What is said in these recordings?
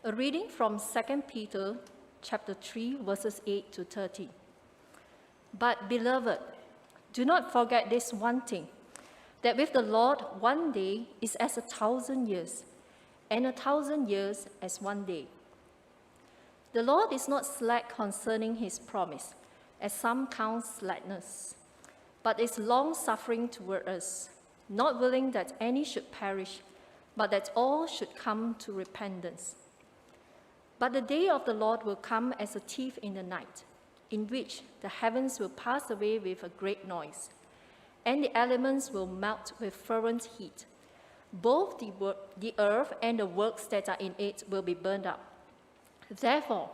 A reading from 2 Peter chapter 3, verses 8 to 30. But, beloved, do not forget this one thing, that with the Lord 1 day is as 1,000 years, and 1,000 years as 1 day. The Lord is not slack concerning his promise, as some count slackness, but is long-suffering toward us, not willing that any should perish, but that all should come to repentance. But the day of the Lord will come as a thief in the night, in which the heavens will pass away with a great noise, and the elements will melt with fervent heat. Both the earth and the works that are in it will be burned up. Therefore,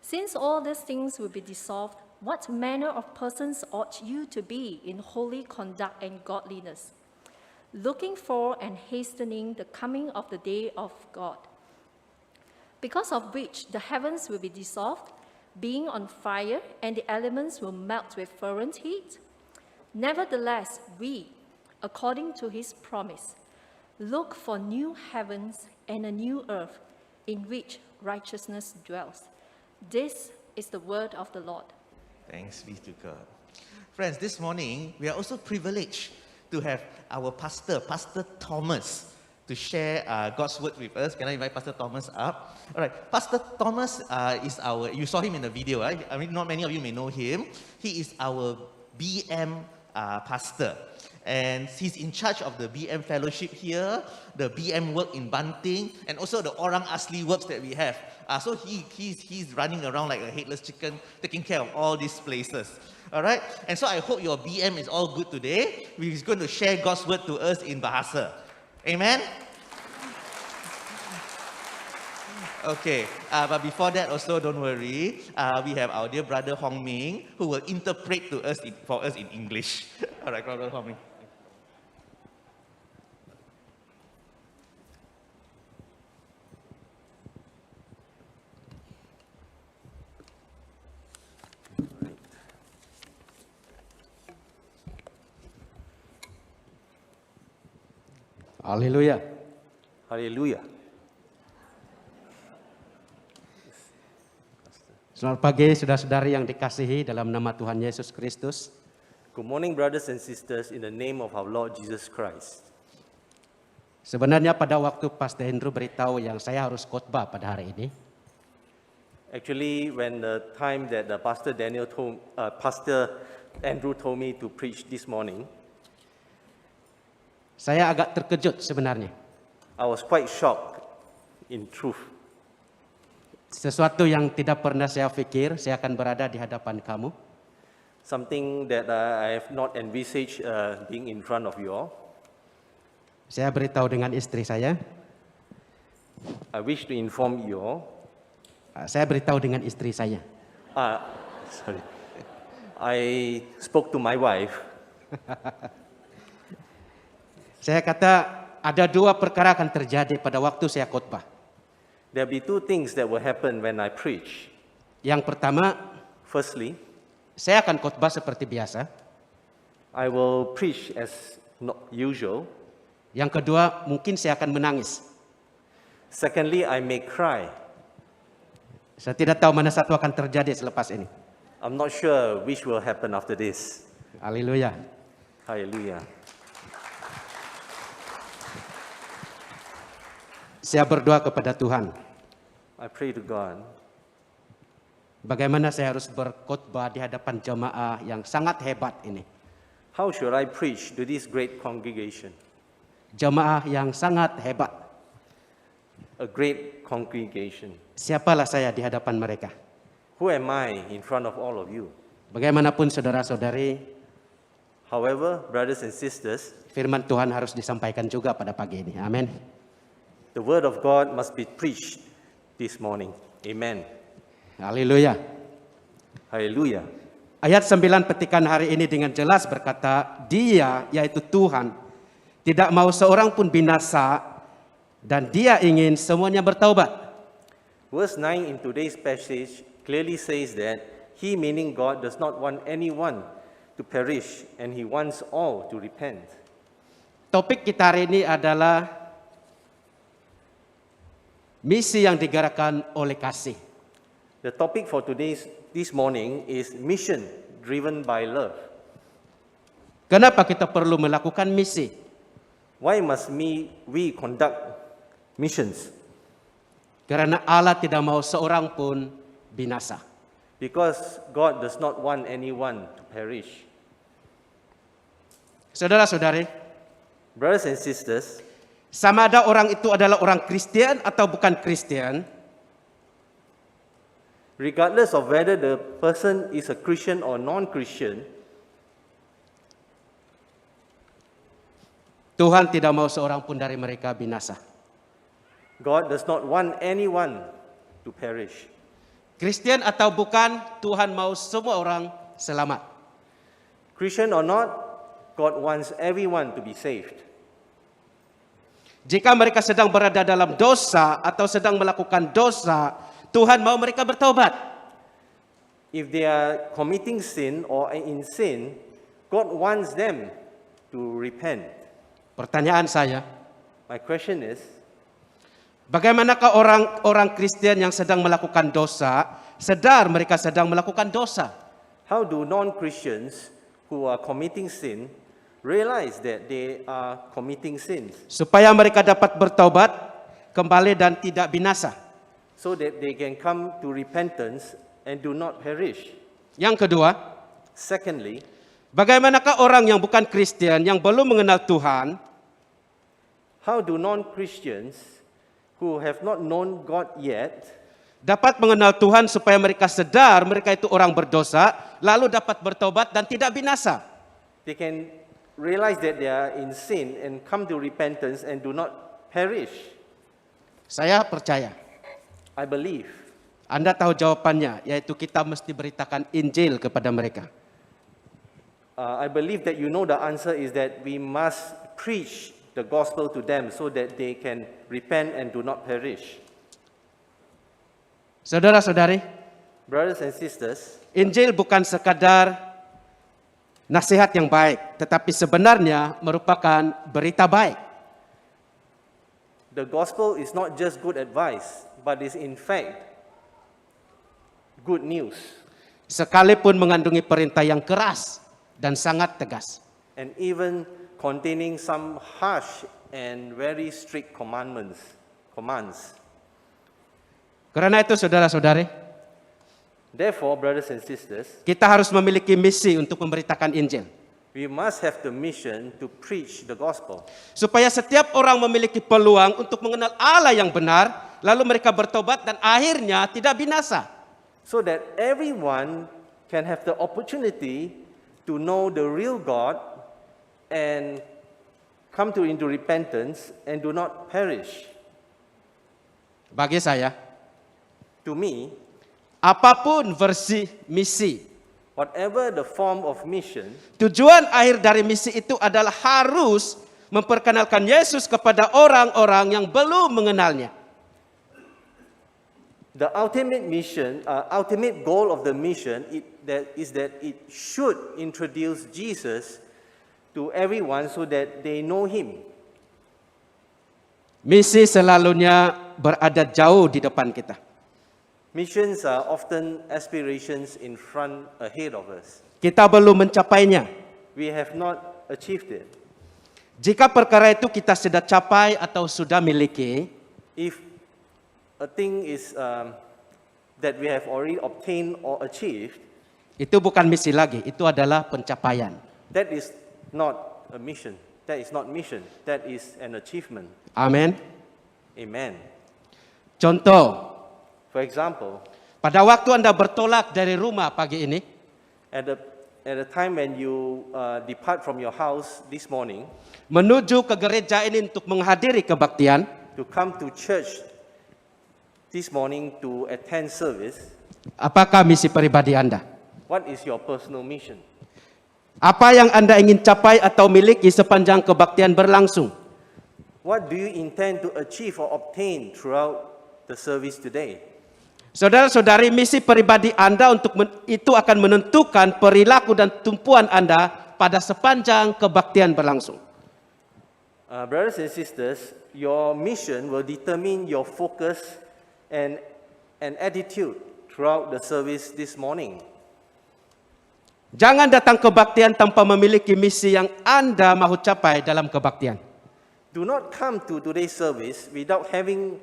since all these things will be dissolved, what manner of persons ought you to be in holy conduct and godliness, looking for and hastening the coming of the day of God, because of which the heavens will be dissolved, being on fire, and the elements will melt with fervent heat? Nevertheless, we, according to his promise, look for new heavens and a new earth in which righteousness dwells. This is the word of the Lord. Thanks be to God. Friends, this morning, we are also privileged to have our pastor, Pastor Thomas, to share God's word with us. Can I invite Pastor Thomas up? All right, Pastor Thomas is you saw him in the video, right? I mean, not many of you may know him. He is our BM pastor. And he's in charge of the BM fellowship here, the BM work in Banting, and also the Orang Asli works that we have. So he's running around like a headless chicken, taking care of all these places. All right? And so I hope your BM is all good today. He's going to share God's word to us in Bahasa. Amen? Okay, but before that also, don't worry. We have our dear brother Hong Ming, who will interpret to us for us in English. All right, brother Hong Ming. Haleluya. Haleluya. Selamat pagi saudara-saudari yang dikasihi dalam nama Tuhan Yesus Kristus. Good morning, brothers and sisters, in the name of our Lord Jesus Christ. Sebenarnya pada waktu Pastor Andrew beritahu yang saya harus khotbah pada hari ini, Actually, when the time that Pastor Andrew told me to preach this morning, saya agak terkejut sebenarnya. I was quite shocked, in truth. Sesuatu yang tidak pernah saya pikir saya akan berada di hadapan kamu. Something that I have not envisaged being in front of you all. Saya beritahu dengan istri saya. I wish to inform you all. Saya beritahu dengan istri saya. Sorry. I spoke to my wife. Saya kata ada dua perkara akan terjadi pada waktu saya khotbah. There'll be two things that will happen when I preach. Yang pertama, Firstly, saya akan khotbah seperti biasa. I will preach as usual. Yang kedua, mungkin saya akan menangis. Secondly, I may cry. Saya tidak tahu mana satu akan terjadi selepas ini. I'm not sure which will happen after this. Haleluya. Hallelujah. Saya berdoa kepada Tuhan. I pray to God. Bagaimana saya harus berkhotbah di hadapan jemaah yang sangat hebat ini. How should I preach to this great congregation? Jemaah yang sangat hebat. A great congregation. Siapalah saya di hadapan mereka? Who am I in front of all of you? Bagaimanapun saudara-saudari, However, brothers and sisters, firman Tuhan harus disampaikan juga pada pagi ini. Amin. the word of God must be preached this morning. Amen. Haleluya. Hallelujah. Ayat 9 petikan hari ini dengan jelas berkata, Dia, yaitu Tuhan, tidak mau seorang pun binasa, dan Dia ingin semuanya bertaubat. Verse 9 in today's passage clearly says that He, meaning God, does not want anyone to perish, and He wants all to repent. Topik kita hari ini adalah Misi yang digerakkan oleh kasih. The topic for this morning is mission driven by love. Kenapa kita perlu melakukan misi? Why must we conduct missions? Karena Allah tidak mau seorang pun binasa. Because God does not want anyone to perish. Saudara-saudari, Brothers and sisters, sama ada orang itu adalah orang Kristen atau bukan Kristen, regardless of whether the person is a Christian or non-Christian, Tuhan tidak mau seorang pun dari mereka binasa. God does not want anyone to perish. Kristen atau bukan, Tuhan mau semua orang selamat. Christian or not, God wants everyone to be saved. Jika mereka sedang berada dalam dosa atau sedang melakukan dosa, Tuhan mau mereka bertobat. If they are committing sin or are in sin, God wants them to repent. Pertanyaan saya, My question is, bagaimanakah orang-orang Kristen yang sedang melakukan dosa, sadar mereka sedang melakukan dosa? how do non-Christians who are committing sin realize that they are committing sins Supaya mereka dapat bertobat, kembali dan tidak binasa. so that they can come to repentance and do not perish? Yang kedua, Secondly, bagaimanakah orang yang bukan Kristen, yang belum mengenal Tuhan, how do non-Christians who have not known God yet dapat mengenal Tuhan supaya mereka sadar mereka itu orang berdosa, lalu dapat bertobat dan tidak binasa? they can realize that they are in sin and come to repentance and do not perish? Saya percaya, I believe. Anda tahu jawabannya, yaitu kita mesti beritakan Injil kepada mereka. I believe that you know the answer is that we must preach the gospel to them so that they can repent and do not perish. Saudara-saudari, Brothers and sisters, Injil bukan sekadar nasihat yang baik, tetapi sebenarnya merupakan berita baik. the gospel is not just good advice, but is in fact good news Sekalipun mengandungi perintah yang keras dan sangat tegas. and even containing some harsh and very strict commands. Karena itu saudara-saudari, Therefore, brothers and sisters, kita harus memiliki misi untuk memberitakan Injil. we must have the mission to preach the gospel Supaya setiap orang memiliki peluang untuk mengenal Allah yang benar, lalu mereka bertobat dan akhirnya tidak binasa. so that everyone can have the opportunity to know the real God and come into repentance and do not perish. Bagi saya, To me, apapun versi misi, whatever the form of mission, tujuan akhir dari misi itu adalah harus memperkenalkan Yesus kepada orang-orang yang belum mengenalnya. the ultimate goal of the mission is that it should introduce Jesus to everyone so that they know Him. Misi selalunya berada jauh di depan kita. Missions are often aspirations in front, ahead of us. Kita belum mencapainya. We have not achieved it. Jika perkara itu kita sudah capai atau sudah miliki, If a thing is that we have already obtained or achieved, itu bukan misi lagi, itu adalah pencapaian. that is not a mission. That is not mission. That is an achievement. Amin. Amen. Contoh, For example, pada waktu Anda bertolak dari rumah pagi ini, at the time when you depart from your house this morning menuju ke gereja ini untuk menghadiri kebaktian, to come to church this morning to attend service, apakah misi pribadi Anda? what is your personal mission? Apa yang Anda ingin capai atau miliki sepanjang kebaktian berlangsung? What do you intend to achieve or obtain throughout the service today? Saudara-saudari, misi pribadi Anda itu akan menentukan perilaku dan tumpuan Anda pada sepanjang kebaktian berlangsung. Brothers and sisters, your mission will determine your focus and attitude throughout the service this morning. Jangan datang kebaktian tanpa memiliki misi yang Anda mahu capai dalam kebaktian. Do not come to today's service without having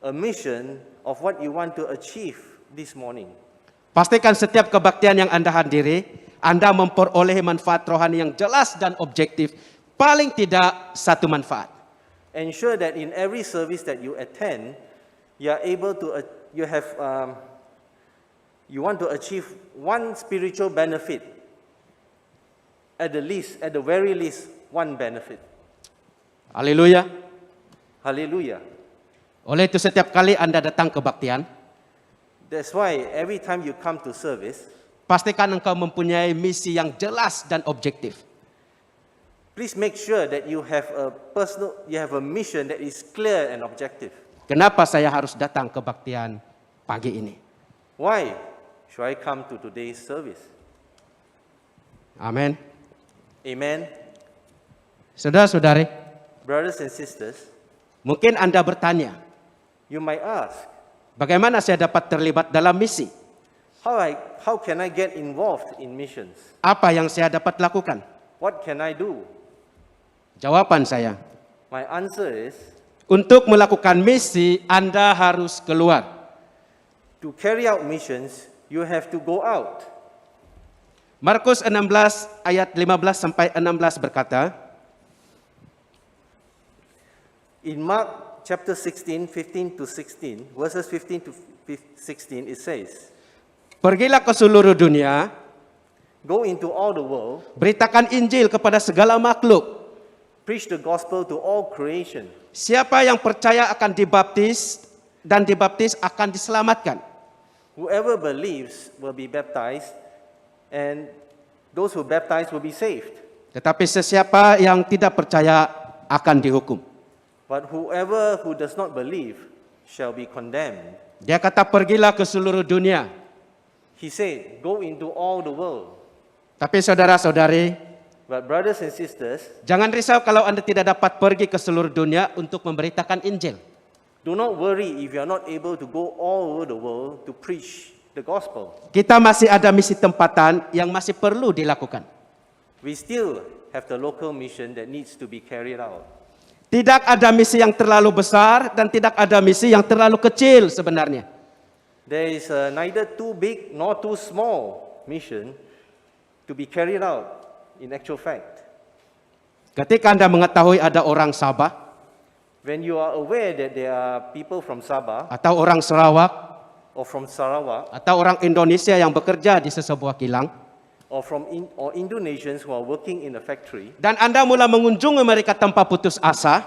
a mission of what you want to achieve this morning. Pastikan setiap kebaktian yang Anda hadiri, Anda memperolehi manfaat rohani yang jelas dan objektif, paling tidak satu manfaat. Ensure that in every service that you attend, you are able to you want to achieve one spiritual benefit, at the very least, one benefit. Haleluya. Hallelujah. Oleh itu setiap kali Anda datang kebaktian, That's why every time you come to service, pastikan engkau mempunyai misi yang jelas dan objektif. please make sure that you have a mission that is clear and objective. Kenapa saya harus datang kebaktian pagi ini? Why should I come to today's service? Amin. Amen. Saudara-saudari, Brothers and sisters, mungkin Anda bertanya, you might ask, bagaimana saya dapat terlibat dalam misi? how can I get involved in missions? Apa yang saya dapat lakukan? What can I do? Jawaban saya, My answer is, untuk melakukan misi Anda harus keluar. to carry out missions, you have to go out. Markus 16 ayat 15 sampai 16 berkata, In Mark chapter 16, 15 to 16, verses 15 to 16, it says, pergilah ke seluruh dunia, Go into all the world, beritakan Injil kepada segala makhluk. preach the gospel to all creation. Siapa yang percaya akan dibaptis dan dibaptis akan diselamatkan. Whoever believes will be baptized, and those who baptize will be saved. Tetapi sesiapa yang tidak percaya akan dihukum. But whoever who does not believe shall be condemned. Dia kata pergilah ke seluruh dunia. He said, Go into all the world. Tapi saudara-saudari, But brothers and sisters, jangan risau kalau Anda tidak dapat pergi ke seluruh dunia untuk memberitakan Injil. do not worry if you are not able to go all over the world to preach the gospel. Kita masih ada misi tempatan yang masih perlu dilakukan. We still have the local mission that needs to be carried out. Tidak ada misi yang terlalu besar dan tidak ada misi yang terlalu kecil sebenarnya. There is neither too big nor too small mission to be carried out in actual fact. Ketika Anda mengetahui ada orang Sabah When you are aware that there are people from Sabah atau orang Sarawak or from Sarawak atau orang Indonesia yang bekerja di sesebuah kilang, or or Indonesians who are working in a factory, dan Anda mulai mengunjungi mereka tanpa putus asa,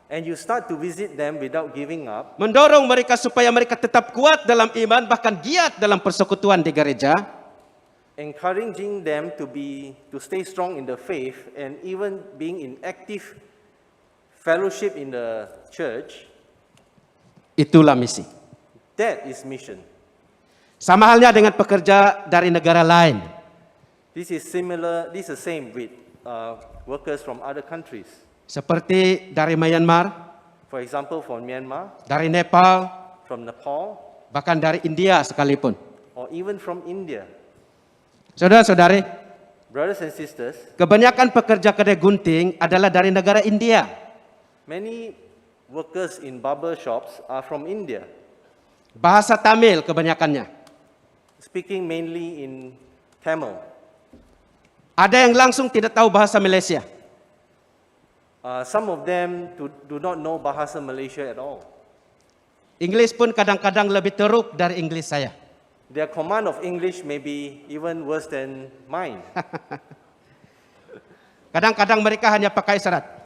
and you start to visit them without giving up, mendorong mereka supaya mereka tetap kuat dalam iman, bahkan giat dalam persekutuan di gereja, encouraging them to stay strong in the faith and even being in active fellowship in the church, itulah misi. that is mission. Sama halnya dengan pekerja dari negara lain. This is the same with workers from other countries. Seperti dari Myanmar, For example, from Myanmar, dari Nepal, from Nepal, bahkan dari India sekalipun. or even from India. Saudara-saudari, Brothers and sisters, kebanyakan pekerja kedai gunting adalah dari negara India. many workers in barber shops are from India, Bahasa Tamil kebanyakannya. speaking mainly in Tamil. Ada yang langsung tidak tahu bahasa Malaysia. Some of them do not know Bahasa Malaysia at all. Inggris pun kadang-kadang lebih teruk dari Inggris saya. Their command of English may be even worse than mine. Kadang-kadang mereka hanya pakai isyarat.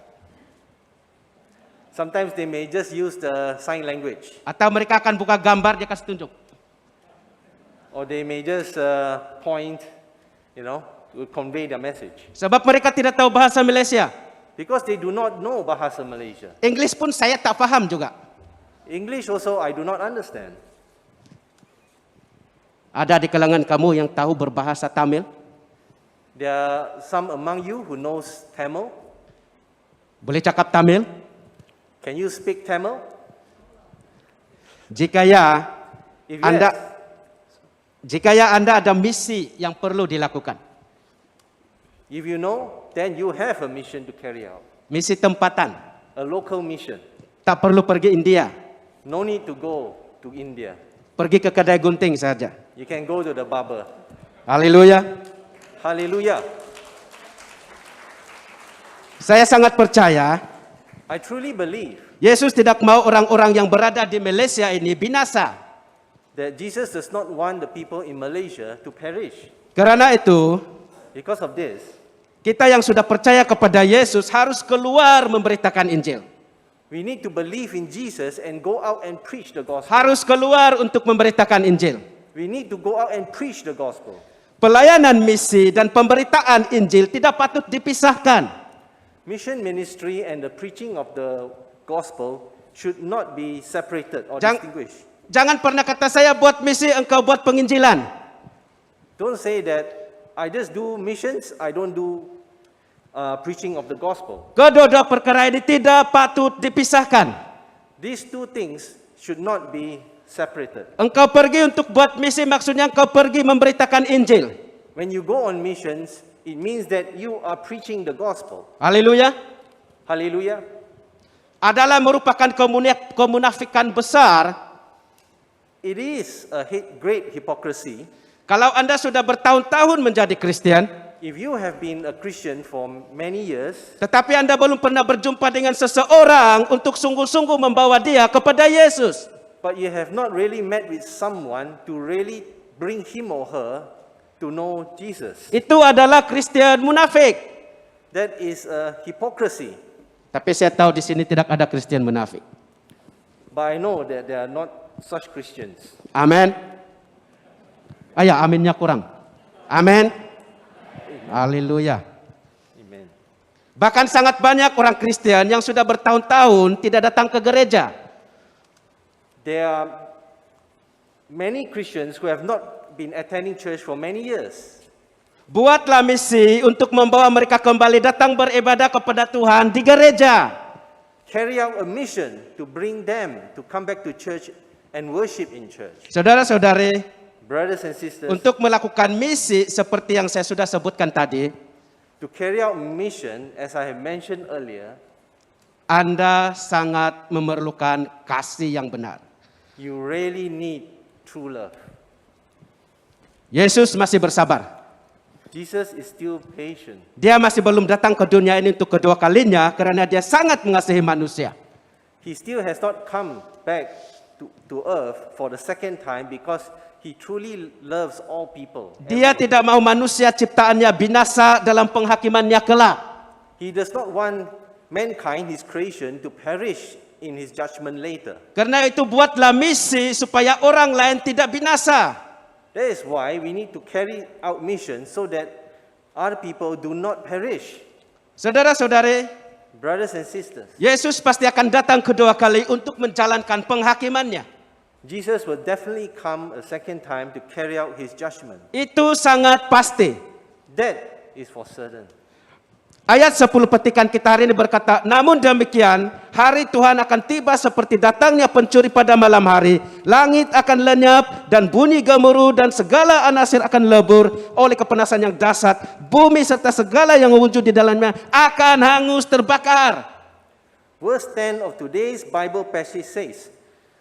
Sometimes they may just use the sign language, Atau mereka akan buka gambar, dia kasih tunjuk. or they may just point, to convey their message. Sebab mereka tidak tahu bahasa Malaysia. Because they do not know Bahasa Malaysia. Inggris pun saya tak faham juga. English also I do not understand. Ada di kalangan kamu yang tahu berbahasa Tamil? There are some among you who knows Tamil. Boleh cakap Tamil? Can you speak Tamil? Jika ya, If Anda yes, jika ya Anda ada misi yang perlu dilakukan. if you know, then you have a mission to carry out, Misi tempatan. a local mission. Tak perlu pergi India. No need to go to India. Pergi ke kedai gunting saja. You can go to the barber. Haleluya. Hallelujah. Saya sangat percaya I truly believe Yesus tidak mau orang-orang yang berada di Malaysia ini binasa. that Jesus does not want the people in Malaysia to perish. Karena itu, Because of this, kita yang sudah percaya kepada Yesus harus keluar memberitakan Injil. we need to believe in Jesus and go out and preach the gospel. Harus keluar untuk memberitakan Injil. We need to go out and preach the gospel. Pelayanan misi dan pemberitaan Injil tidak patut dipisahkan. Mission ministry and the preaching of the gospel should not be separated or Jang- distinguished. Jangan pernah kata saya buat misi, engkau buat penginjilan. Don't say that I just do missions, I don't do preaching of the gospel. Kedua-dua perkara ini tidak patut dipisahkan. These two things should not be separated. Engkau pergi untuk buat misi, maksudnya engkau pergi memberitakan Injil. When you go on missions, it means that you are preaching the gospel. Haleluya. Hallelujah. Adalah merupakan kemunafikan besar It is a great hypocrisy kalau Anda sudah bertahun-tahun menjadi Kristen, if you have been a Christian for many years, tetapi Anda belum pernah berjumpa dengan seseorang untuk sungguh-sungguh membawa dia kepada Yesus. but you have not really met with someone to really bring him or her to know Jesus. Itu adalah Kristen munafik. That is a hypocrisy. Tapi saya tahu di sini tidak ada Kristen munafik. But I know that there are not such Christians. Amin. Ayah, aminnya kurang. Amin. Haleluya. Amen. Bahkan sangat banyak orang Kristen yang sudah bertahun-tahun tidak datang ke gereja. There are many Christians who have not been attending church for many years. Buatlah misi untuk membawa mereka kembali datang beribadah kepada Tuhan di gereja. Carry out a mission to bring them to come back to church and worship in church. Saudara-saudari, Brothers and sisters, untuk melakukan misi seperti yang saya sudah sebutkan tadi, to carry out mission, as I have mentioned earlier, Anda sangat memerlukan kasih yang benar. you really need true love. Yesus masih bersabar. Jesus is still patient. Dia masih belum datang ke dunia ini untuk kedua kalinya karena dia sangat mengasihi manusia. He still has not come back to earth for the second time because he truly loves all people. Dia tidak mau manusia ciptaannya binasa dalam penghakimannya kelak. He does not want mankind, his creation, to perish in his judgment later. Karena itu buatlah misi supaya orang lain tidak binasa. That is why we need to carry out mission so that other people do not perish. Saudara-saudari, Brothers and sisters, Yesus pasti akan datang kedua kali untuk menjalankan penghakimannya. Jesus will definitely come a second time to carry out his judgment. Itu sangat pasti. That is for certain. Ayat 10 petikan kita hari ini berkata, namun demikian, hari Tuhan akan tiba seperti datangnya pencuri pada malam hari. Langit akan lenyap dan bunyi gemuruh dan segala anasir akan lebur oleh kepanasan yang dahsyat. Bumi serta segala yang wujud di dalamnya akan hangus terbakar. Verse 10 of today's Bible passage says,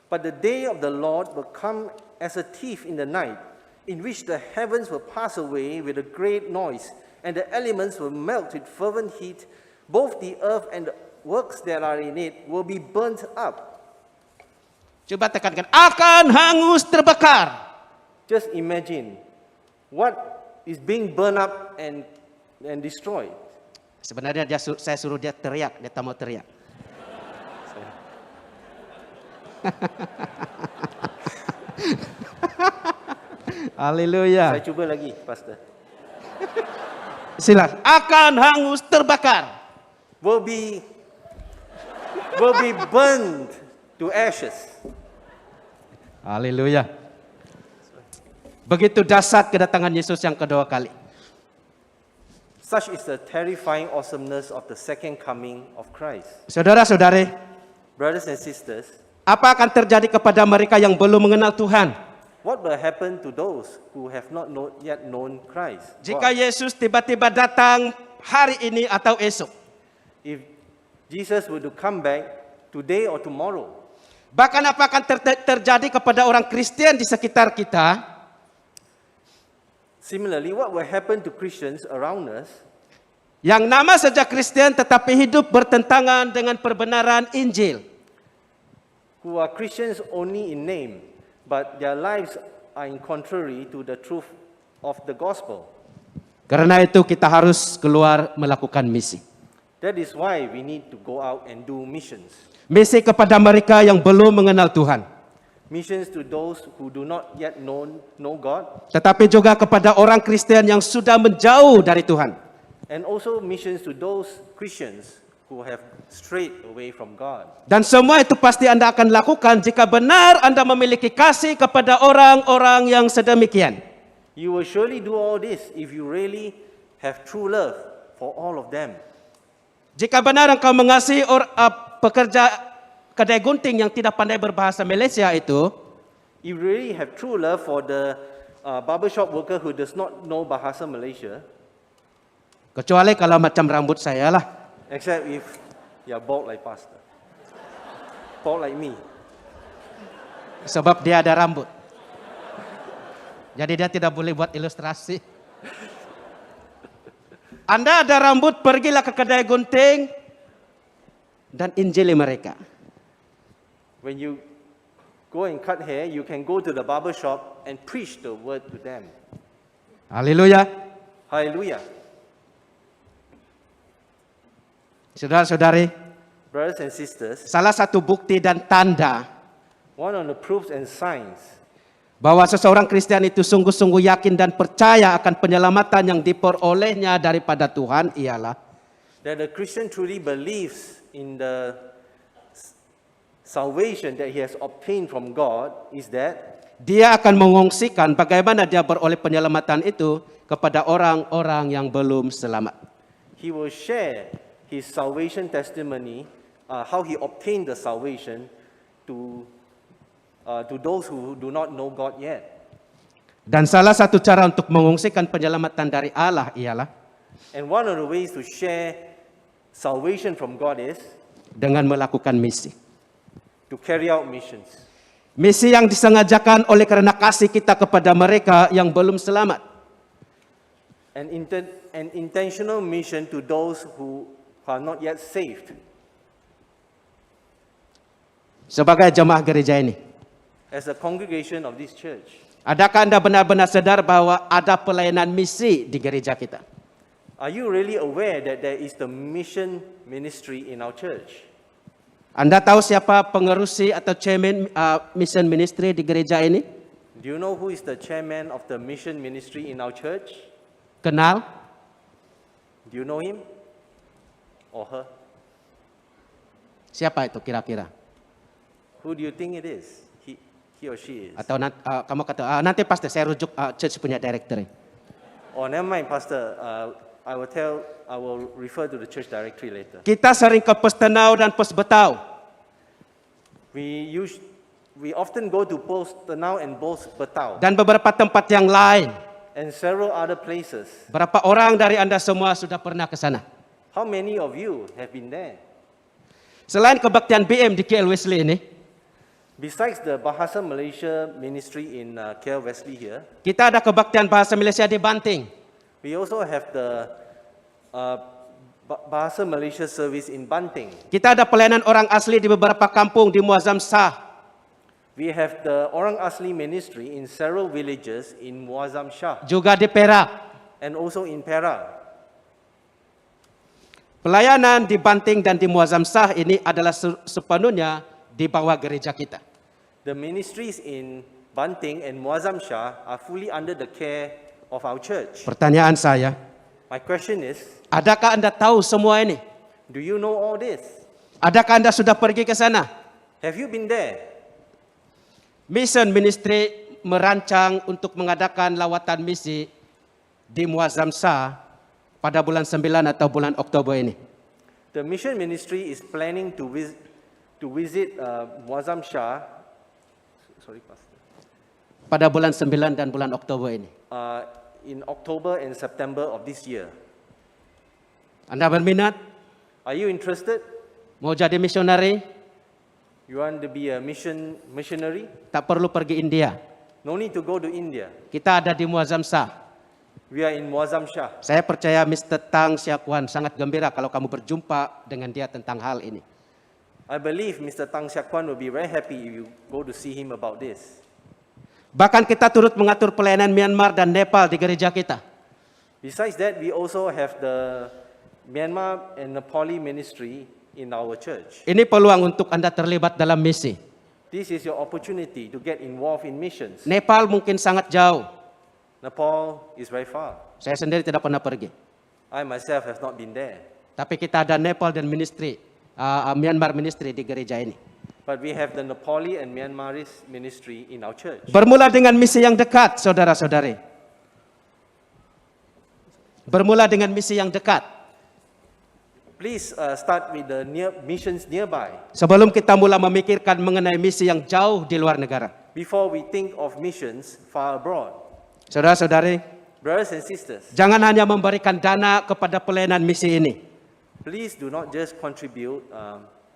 but the day of the Lord will come as a thief in the night, in which the heavens will pass away with a great noise, and the elements will melt with fervent heat. Both the earth and the works that are in it will be burnt up. Coba tekankan, akan hangus terbakar. Just imagine what is being burned up and destroyed. Sebenarnya saya suruh dia teriak, dia tak mau teriak. Haleluya. Saya cuba lagi, Pastor. Silakan. Akan hangus terbakar. Will be burned to ashes. Haleluya. Begitu dahsyat kedatangan Yesus yang kedua kali. Such is the terrifying awesomeness of the second coming of Christ. Saudara-saudari, Brothers and sisters, apa akan terjadi kepada mereka yang belum mengenal Tuhan? what will happen to those who have not yet known Christ? Jika God? Yesus tiba-tiba datang hari ini atau esok. If Jesus were to come back today or tomorrow, Bahkan apa akan terjadi kepada orang Kristen di sekitar kita? similarly, what will happen to Christians around us Yang nama saja Kristen tetapi hidup bertentangan dengan perbenaran Injil. who are Christians only in name, but their lives are in contrary to the truth of the gospel? Karena itu kita harus keluar melakukan misi. That is why we need to go out and do missions. Misi kepada mereka yang belum mengenal Tuhan. Missions to those who do not yet know God, Tetapi juga kepada orang Kristen yang sudah menjauh dari Tuhan. and also missions to those Christians who have strayed away from God. Dan semua itu pasti Anda akan lakukan jika benar Anda memiliki kasih kepada orang-orang yang sedemikian. You will surely do all this if you really have true love for all of them. Jika benar engkau mengasihi pekerja kedai gunting yang tidak pandai berbahasa Malaysia itu, If you really have true love for the barbershop worker who does not know Bahasa Malaysia, kecuali kalau macam rambut saya lah. except if you are bald like pastor, bald like me. Sebab dia ada rambut. Jadi dia tidak boleh buat ilustrasi. Anda ada rambut, pergilah ke kedai gunting dan injili mereka. When you go and cut hair, you can go to the barber shop and preach the word to them. Haleluya. Hallelujah. Saudara-saudari, Brothers and sisters, salah satu bukti dan tanda one of the proofs and signs bahwa seseorang Kristen itu sungguh-sungguh yakin dan percaya akan penyelamatan yang diperolehnya daripada Tuhan ialah that a Christian truly believes in the salvation that he has obtained from God is that dia akan mengungsikan bagaimana dia beroleh penyelamatan itu kepada orang-orang yang belum selamat. he will share his salvation testimony, how he obtained the salvation to those who do not know God yet. Dan salah satu cara untuk mengungsikan penyelamatan dari Allah ialah And one of the ways to share salvation from God is dengan melakukan misi. to carry out missions. Misi yang disengajakan oleh karena kasih kita kepada mereka yang belum selamat. An intentional mission to those who are not yet saved. Sebagai jemaah gereja ini, As a congregation of this church, adakah Anda benar-benar sadar bahwa ada pelayanan misi di gereja kita? are you really aware that there is the mission ministry in our church? Anda tahu siapa pengerusi atau chairman mission ministry di gereja ini? Do you know who is the chairman of the mission ministry in our church? Kenal? Do you know him or her? Siapa itu kira-kira? Who do you think it is? He or she is? Atau kamu kata, nanti pasti saya rujuk church punya directory. Oh, never mind, Pastor. I will refer to the church directory later. Kita sering ke Pos Tenau dan Pos Betau. We often go to Pos Tenau and Pos Betau Dan beberapa tempat yang lain. and several other places. Berapa orang dari Anda semua sudah pernah ke sana? How many of you have been there? Selain kebaktian BM di KL Wesley ini, Besides the Bahasa Malaysia ministry in KL Wesley here, kita ada kebaktian bahasa Malaysia di Banting. we also have the Bahasa Malaysia service in Banting. Kita ada pelayanan orang asli di beberapa kampung di Muazzam Shah. We have the Orang Asli ministry in several villages in Muazzam Shah Juga di Perak. and also in Perak. Pelayanan di Banting dan di Muazzam Shah ini adalah sepenuhnya di bawah gereja kita. The ministries in Banting and Muazzam Shah are fully under the care of our church. Pertanyaan saya, My question is, adakah Anda tahu semua ini? do you know all this? Adakah Anda sudah pergi ke sana? Have you been there? Mission Ministry merancang untuk mengadakan lawatan misi di Muazzam Shah pada bulan 9 atau bulan Oktober ini. The mission ministry is planning to to visit Muazzam Shah. Sorry, Pastor. pada bulan 9 dan bulan Oktober ini. In October and September of this year. Anda berminat? Are you interested? Mau jadi misionari? You want to be a missionary? Tak perlu pergi India. No need to go to India. Kita ada di Muazzam Shah. We are in Muazzam Shah. Saya percaya Mr. Tang Siakuan sangat gembira kalau kamu berjumpa dengan dia tentang hal ini. I believe Mr. Tang Siakuan will be very happy if you go to see him about this. Bahkan kita turut mengatur pelayanan Myanmar dan Nepal di gereja kita. Besides that, we also have the Myanmar and Nepali ministry in our church. Ini peluang untuk Anda terlibat dalam misi. This is your opportunity to get involved in missions. Nepal mungkin sangat jauh. Nepal is very far. Saya sendiri tidak pernah pergi. I myself have not been there. Tapi kita ada Nepal dan ministry, Myanmar ministry di gereja ini. But we have the Nepali and Myanmarese ministry in our church. Bermula dengan misi yang dekat, saudara-saudari. Bermula dengan misi yang dekat. Please start with the missions nearby Sebelum kita mula memikirkan mengenai misi yang jauh di luar negara. before we think of missions far abroad. Saudara-saudari, Brothers and sisters, jangan hanya memberikan dana kepada pelayanan misi ini, please do not just contribute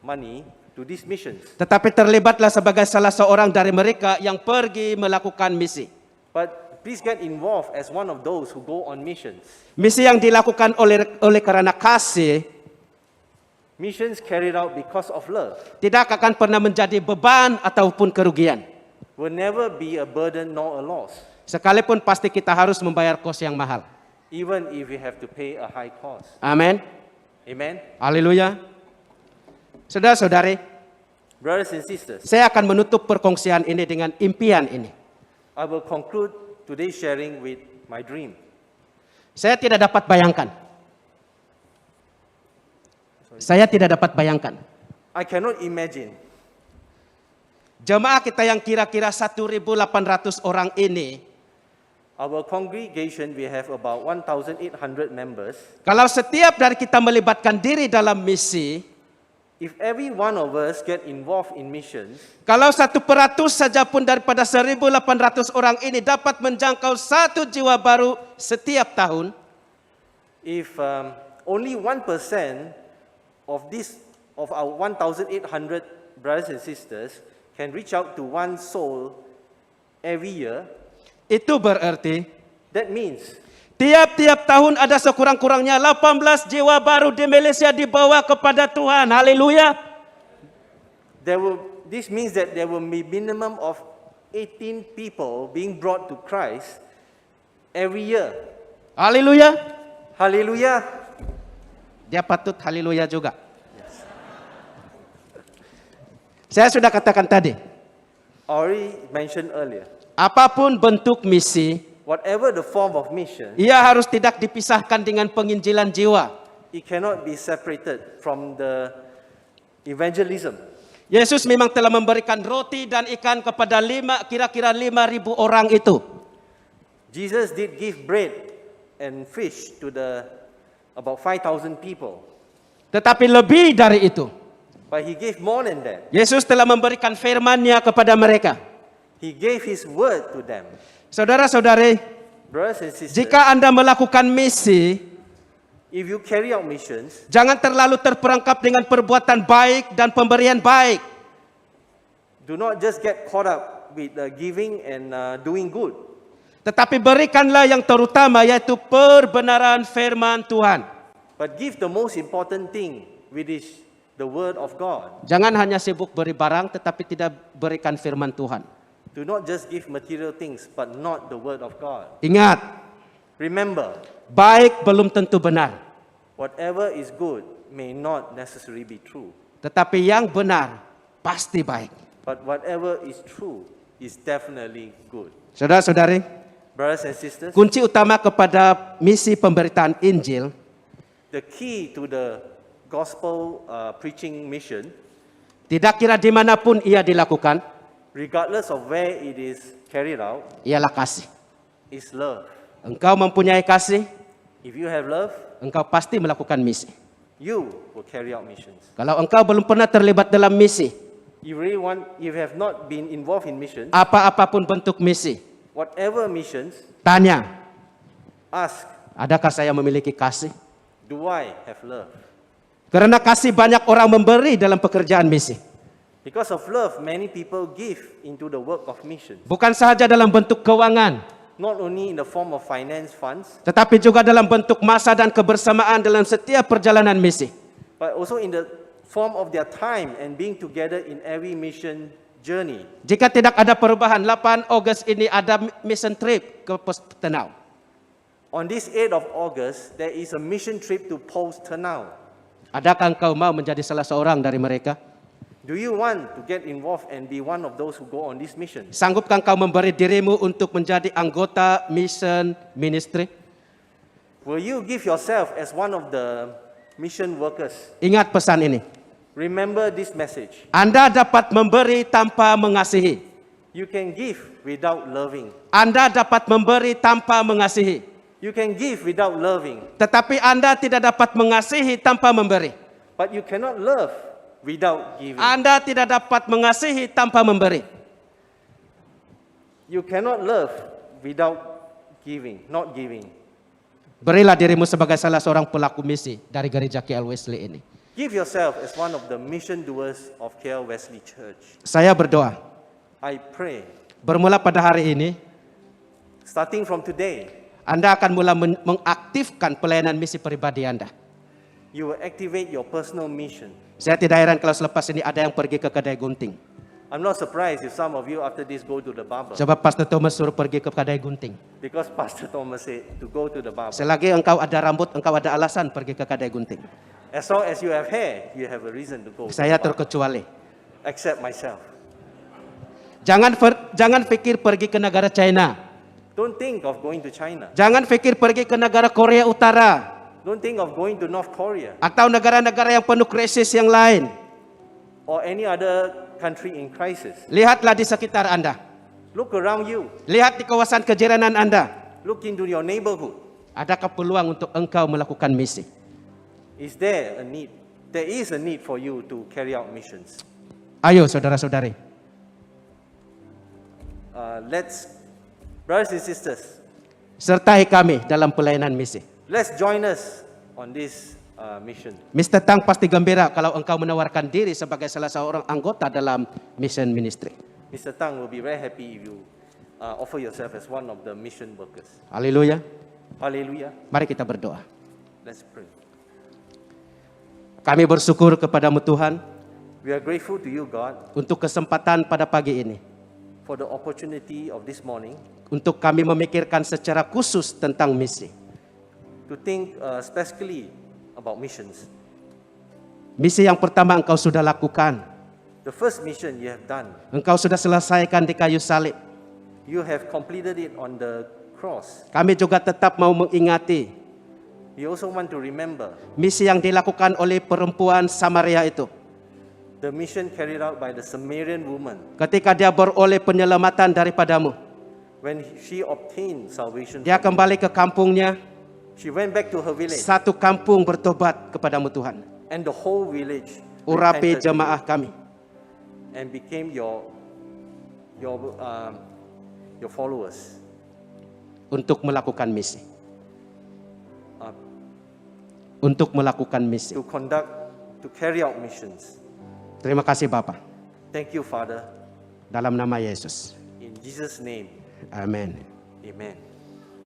money to these missions, tetapi terlibatlah sebagai salah seorang dari mereka yang pergi melakukan misi. but please get involved as one of those who go on missions. Misi yang dilakukan oleh karena kasih Missions carried out because of love tidak akan pernah menjadi beban ataupun kerugian. will never be a burden nor a loss, Sekalipun pasti kita harus membayar kos yang mahal. even if we have to pay a high cost. Amin. Amen? Haleluya. Saudara-saudari, Brothers and sisters, saya akan menutup perkongsian ini dengan impian ini. I will conclude today's sharing with my dream. Saya tidak dapat bayangkan. I cannot imagine Jemaah kita yang kira-kira 1.800 orang ini, our congregation, we have about 1,800 members. kalau setiap dari kita melibatkan diri dalam misi, If every one of us get involved in missions, kalau 1% saja pun daripada 1.800 orang ini dapat menjangkau 1 jiwa baru setiap tahun, if only 1% of our 1,800 brothers and sisters can reach out to one soul every year, itu berarti that means tiap-tiap tahun ada sekurang-kurangnya 18 jiwa baru di Malaysia dibawa kepada Tuhan. Haleluya. this means that there will be minimum of 18 people being brought to Christ every year. Haleluya. Hallelujah. Dia patut haleluya juga. Saya sudah katakan tadi, Already mentioned earlier, apapun bentuk misi, whatever the form of mission, ia harus tidak dipisahkan dengan penginjilan jiwa. it cannot be separated from the evangelism. Yesus memang telah memberikan roti dan ikan kepada kira-kira 5.000 orang itu. Jesus did give bread and fish to about 5,000 people, Tetapi lebih dari itu, but he gave more than that. Yesus telah memberikan firman-Nya kepada mereka. He gave his word to them. Saudara-saudari, Brothers and sisters, jika Anda melakukan misi, if you carry out missions, jangan terlalu terperangkap dengan perbuatan baik dan pemberian baik. do not just get caught up with giving and doing good, Tetapi berikanlah yang terutama, yaitu perbenaran firman Tuhan. but give the most important thing, which is the word of God. Jangan hanya sibuk beri barang, tetapi tidak berikan firman Tuhan. Do not just give material things, but not the word of God. Ingat, Remember, baik belum tentu benar. whatever is good may not necessarily be true, Tetapi yang benar pasti baik. but whatever is true is definitely good. Saudara-saudari, Brothers and sisters, kunci utama kepada misi pemberitaan Injil the key to the gospel preaching mission, tidak kira dimanapun ia dilakukan, regardless of where it is carried out, ialah kasih. is love. Engkau mempunyai kasih, If you have love, engkau pasti melakukan misi. you will carry out missions. Kalau engkau belum pernah terlibat dalam misi, If you have not been involved in missions, apa-apapun bentuk misi, whatever missions, tanya, ask, adakah saya memiliki kasih? do I have love? Karena kasih banyak orang memberi dalam pekerjaan misi. Because of love, many people give into the work of mission. Bukan sahaja dalam bentuk keuangan, Not only in the form of finance funds, tetapi juga dalam bentuk masa dan kebersamaan dalam setiap perjalanan misi. but also in the form of their time and being together in every mission journey. Jika tidak ada perubahan, 8 Ogos ini ada mission trip ke Pos Tenau. On this 8th of August, there is a mission trip to Post Ternau. Adakah engkau mau menjadi salah seorang dari mereka? Do you want to get involved and be one of those who go on this mission? Sanggupkah engkau memberi dirimu untuk menjadi anggota mission ministry? Will you give yourself as one of the mission workers? Ingat pesan ini. Remember this message. Anda dapat memberi tanpa mengasihi. You can give without loving. Anda dapat memberi tanpa mengasihi. You can give without loving, Tetapi Anda tidak dapat mengasihi tanpa memberi. but you cannot love without giving. Anda tidak dapat mengasihi tanpa memberi. You cannot love without giving, not giving. Berilah dirimu sebagai salah seorang pelaku misi dari gereja KL Wesley ini. Give yourself as one of the mission doers of KL Wesley Church. Saya berdoa, I pray, bermula pada hari ini, starting from today, Anda akan mulai mengaktifkan pelayanan misi pribadi Anda. you will activate your personal mission. Saya tidak heran kalau selepas ini ada yang pergi ke kedai gunting. I'm not surprised if some of you after this go to the barber, Coba Pastor Thomas suruh pergi ke kedai gunting. because Pastor Thomas said to go to the barber. Selagi engkau ada rambut, engkau ada alasan pergi ke kedai gunting. As long as you have hair, you have a reason to go. to Saya the barber. terkecuali. Except myself. Jangan pikir pergi ke negara China. Don't think of going to China. Jangan pikir pergi ke negara Korea Utara. Don't think of going to North Korea Atau negara-negara yang penuh krisis yang lain. or any other country in crisis. Lihatlah di sekitar Anda. Look around you. Lihat di kawasan kejiranan Anda. Look into your neighborhood. Adakah peluang untuk engkau melakukan misi? Is there a need? There is a need for you to carry out missions. Ayo saudara-saudari. Brothers and sisters, Sertai kami dalam pelayanan misi. let's join us on this mission. Mr. Tang pasti gembira kalau engkau menawarkan diri sebagai salah seorang anggota dalam mission ministry. Mr. Tang will be very happy if you offer yourself as one of the mission workers. Haleluya. Hallelujah. Mari kita berdoa. Let's pray. Kami bersyukur kepadamu Tuhan We are grateful to you, God, untuk kesempatan pada pagi ini. for the opportunity of this morning Untuk kami memikirkan secara khusus tentang misi. to think specifically about missions. Misi yang pertama engkau sudah lakukan. The first mission you have done, Engkau sudah selesaikan di kayu salib. you have completed it on the cross. Kami juga tetap mau mengingati We also want to remember misi yang dilakukan oleh perempuan Samaria itu. the mission carried out by the Samaritan woman Ketika dia beroleh penyelamatan daripadamu. when she obtained salvation. Dia kembali ke kampungnya. She went back to her village, Satu kampung bertobat kepadamu Tuhan. and the whole village Urapi repented jemaah kami. and became your followers. Untuk melakukan misi. Uh, Untuk melakukan misi. to carry out missions. Terima kasih Bapak. Thank you, Father. Dalam nama Yesus. In Jesus' name, Amin. amen.